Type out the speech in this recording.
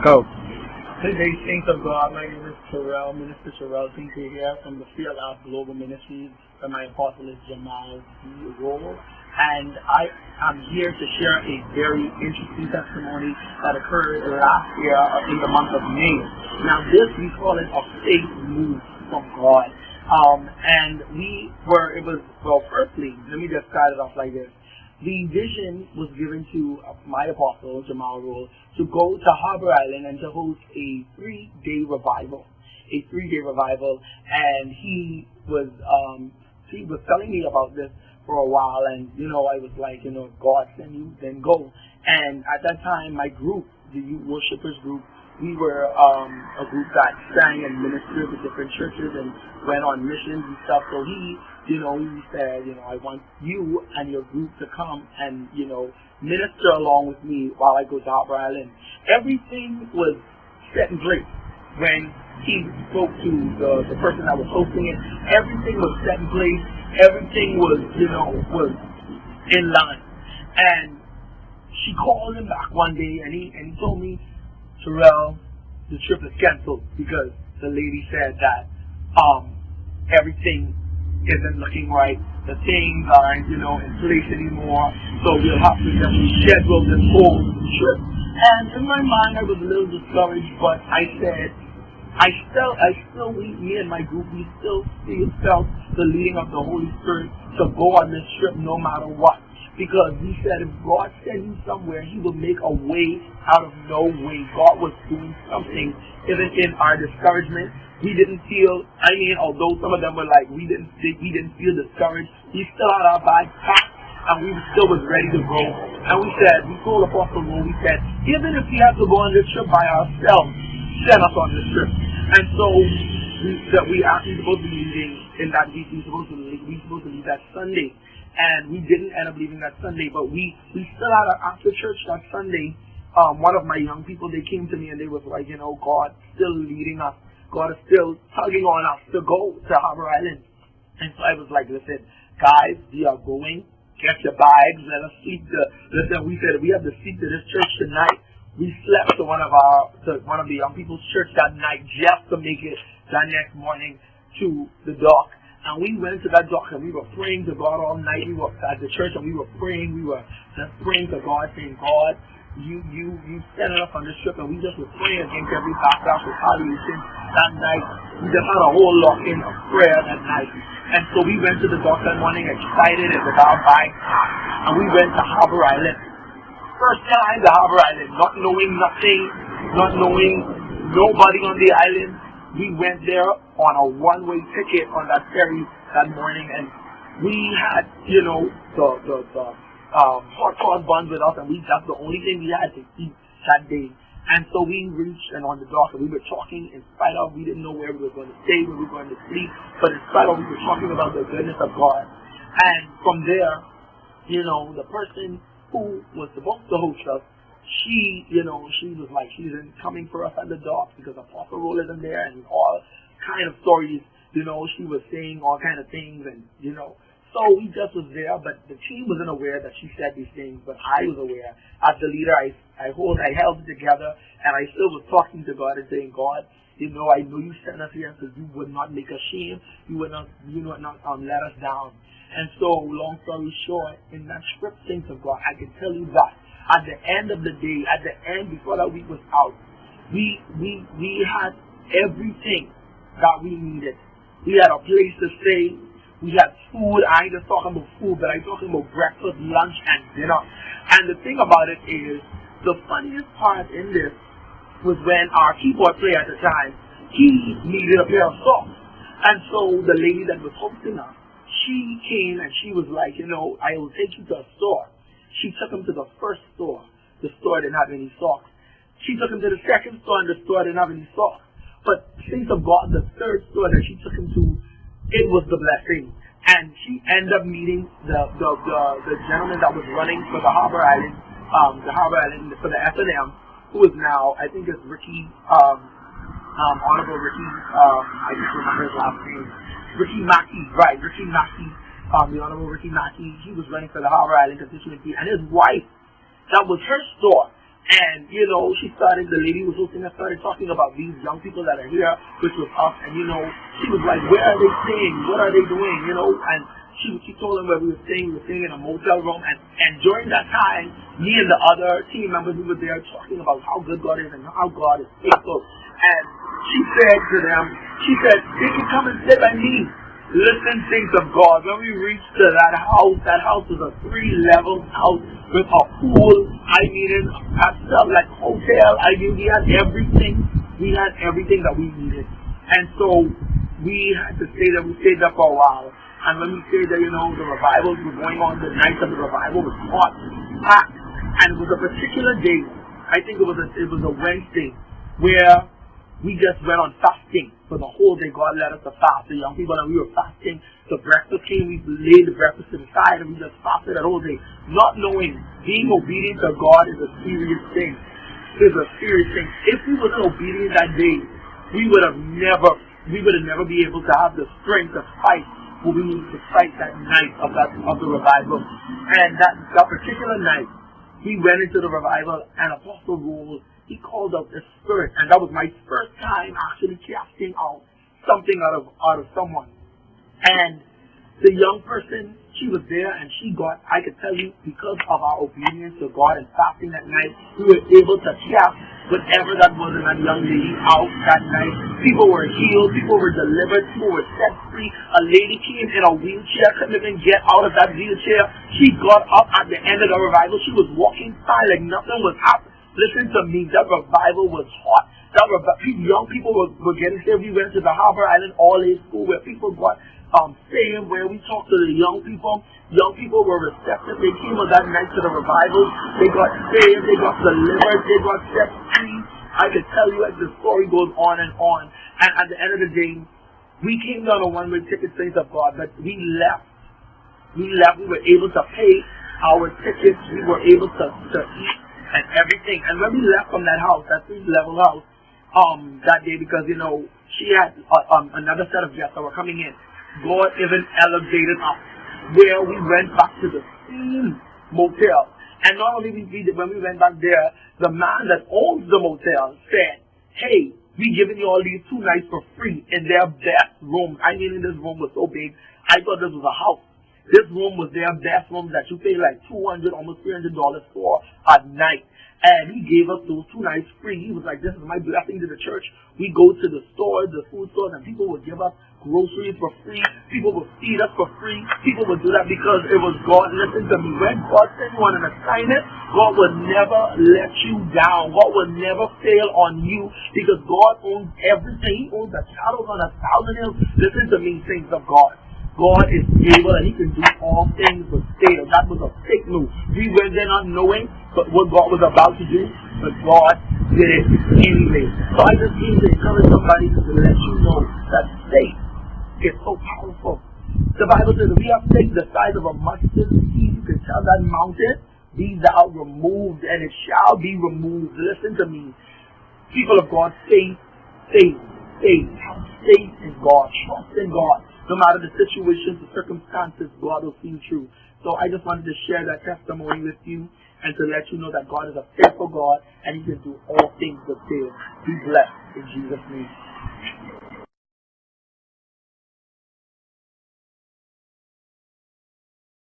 Go. Good day, saints of God. My name is Terel, Minister Terel. Thank you here from the Field of Global Ministries. And my apostle is Jamal Rolle. And I am here to share a very interesting testimony that occurred last year in the month of May. Now this, we call it a faith move from God. Firstly, let me just start it off like this. The vision was given to my apostle, Jamal Rolle, to go to Harbor Island and to host a 3-day revival. And he was telling me about this for a while, and, I was like, if God send you, then go. And at that time, my group, the youth worshipers group, we were a group that sang and ministered to different churches and went on missions and stuff. So he said, I want you and your group to come and, minister along with me while I go to Harbor Island. Everything was set in place when he spoke to the person that was hosting it. Everything was set in place. Everything was, was in line. And she called him back one day and he told me, Terel, the trip is canceled because the lady said that everything isn't looking right. The things aren't, in place anymore. So we'll have to just reschedule this whole trip. And in my mind, I was a little discouraged, but I said, me and my group, we still felt the leading of the Holy Spirit to go on this trip no matter what. Because we said if God sent you somewhere, He will make a way out of no way. God was doing something. Even in our discouragement, we didn't feel, although some of them were like, we didn't feel discouraged, we still had our bags packed and we still was ready to go. And we told Apostle Rolle, we said, even if we have to go on this trip by ourselves, send us on this trip. And so we actually supposed to be leaving in that week. We supposed to leave that Sunday. And we didn't end up leaving that Sunday, but we still had after church that Sunday. One of my young people, they came to me and they was like, God's still leading us. God is still tugging on us to go to Harbor Island. And so I was like, listen, guys, we are going. Get your bags. Let us sleep. We said we have to sleep to this church tonight. We slept to one of the young people's church that night just to make it that next morning to the dock. And we went to that dock and we were praying to God all night. We were at the church and we were praying. We were just praying to God, saying, God, you sent us on this trip, and we just were praying against every backlash, retaliation that night. We just had a whole lock-in of prayer that night. And so we went to the dock that morning excited and with our bags, and we went to Harbor Island. First time to Harbor Island, not knowing nothing, not knowing nobody on the island. We went there on a one-way ticket on that ferry that morning, and we had, the hot sauce buns with us, and that's the only thing we had to eat that day. And so we reached and on the dock, and we were talking in spite of, we didn't know where we were going to stay, where we were going to sleep, but in spite of, we were talking about the goodness of God. And from there, the person who was supposed to host us, she was like, she isn't coming for us at the dock because Apostle Rolle isn't there, and all kind of stories, she was saying all kind of things, and, so we just was there, but the team wasn't aware that she said these things, but I was aware. As the leader, I held it together, and I still was talking to God and saying, God, I know you sent us here because you would not make us shame, you would not let us down. And so, long story short, in that trip, things of God, I can tell you that at the end of the day, before that week was out, we had everything that we needed. We had a place to stay. We had food. I ain't just talking about food, but I'm talking about breakfast, lunch, and dinner. And the thing about it is, the funniest part in this was when our keyboard player at the time, he needed a pair of socks. And so the lady that was hosting us, she came and she was like, I will take you to a store. She took him to the first store. The store didn't have any socks. She took him to the second store, and the store didn't have any socks. But saints of God, the third store that she took him to, it was the blessing. And she ended up meeting the gentleman that was running for the Harbor Island, for the S&M, who is now, I think it's Ricky, Honorable Ricky, I just remember his last name, Ricky Mackey, right, Ricky Mackey, the Honorable Ricky Mackey. He was running for the Harbor Island constituency, and his wife, that was her store. And, you know, the lady was hosting us, started talking about these young people that are here, which was us. And, you know, she was like, where are they staying? What are they doing? You know, and she told them where we were staying in a motel room. And during that time, me and the other team members who were there talking about how good God is and how God is faithful. And she said to them, they can come and sit by me. Listen, things of God. When we reached to that house was a 3-level house with a pool. I mean, it felt like a hotel. I mean, we had everything. We had everything that we needed. And so we had to stay there. We stayed there for a while. And when we stayed there, you know, the revivals were going on. The night of the revival was hot, packed. And it was a particular day. I think it was a Wednesday where we just went on fasting for the whole day. God led us to fast. The young people, and we were fasting. The breakfast came. We laid the breakfast to the side, and we just fasted that whole day, not knowing being obedient to God is a serious thing. It's a serious thing. If we wasn't obedient that day, we would have never be able to have the strength to fight what we needed to fight that night of the revival. And that particular night, we went into the revival, and Apostle Rolle, he called out the spirit, and that was my first time actually casting out something out of someone. And the young person, she was there, and I could tell you, because of our obedience to God and fasting that night, we were able to cast whatever that was in that young lady out that night. People were healed, people were delivered, people were set free. A lady came in a wheelchair, couldn't even get out of that wheelchair. She got up at the end of the revival. She was walking fine like nothing was happening. Listen to me, that revival was hot. Young people were getting saved. We went to the Harbor Island All-Age School where people got saved, where we talked to the young people. Young people were receptive. They came on that night to the revival. They got saved. They got delivered. They got set free. I could tell you as the story goes on and on. And at the end of the day, we came down on one-way ticket, saints of God, but we left. We were able to pay our tickets. We were able to eat and everything. And when we left from that house, that 3-level house, that day, because, you know, she had another set of guests that were coming in, God even elevated us, where we went back to the same motel. And not only when we went back there, the man that owns the motel said, hey, we giving you all these 2 nights for free in their best room. I mean, this room was so big, I thought this was a house. This room was their best room that you pay like $200, almost $300 for a night. And he gave us those 2 nights free. He was like, this is my blessing to the church. We go to the stores, the food stores, and people would give us groceries for free. People would feed us for free. People would do that because it was God. Listen to me. When God sends you on an assignment, God will never let you down. God will never fail on you because God owns everything. He owns the cattle on 1,000 hills. Listen to me, saints of God. God is able and He can do all things but fail. That was a fake move. We went there not knowing what God was about to do, but God did it anyway. So I just came to encourage somebody to let you know that faith is so powerful. The Bible says if we have faith the size of a mustard seed, you can tell that mountain, be thou removed, and it shall be removed. Listen to me. People of God, faith. Have faith in God. Trust in God. No matter the situations, the circumstances, God will see you through. So I just wanted to share that testimony with you and to let you know that God is a faithful God and He can do all things but fail. Be blessed in Jesus' name.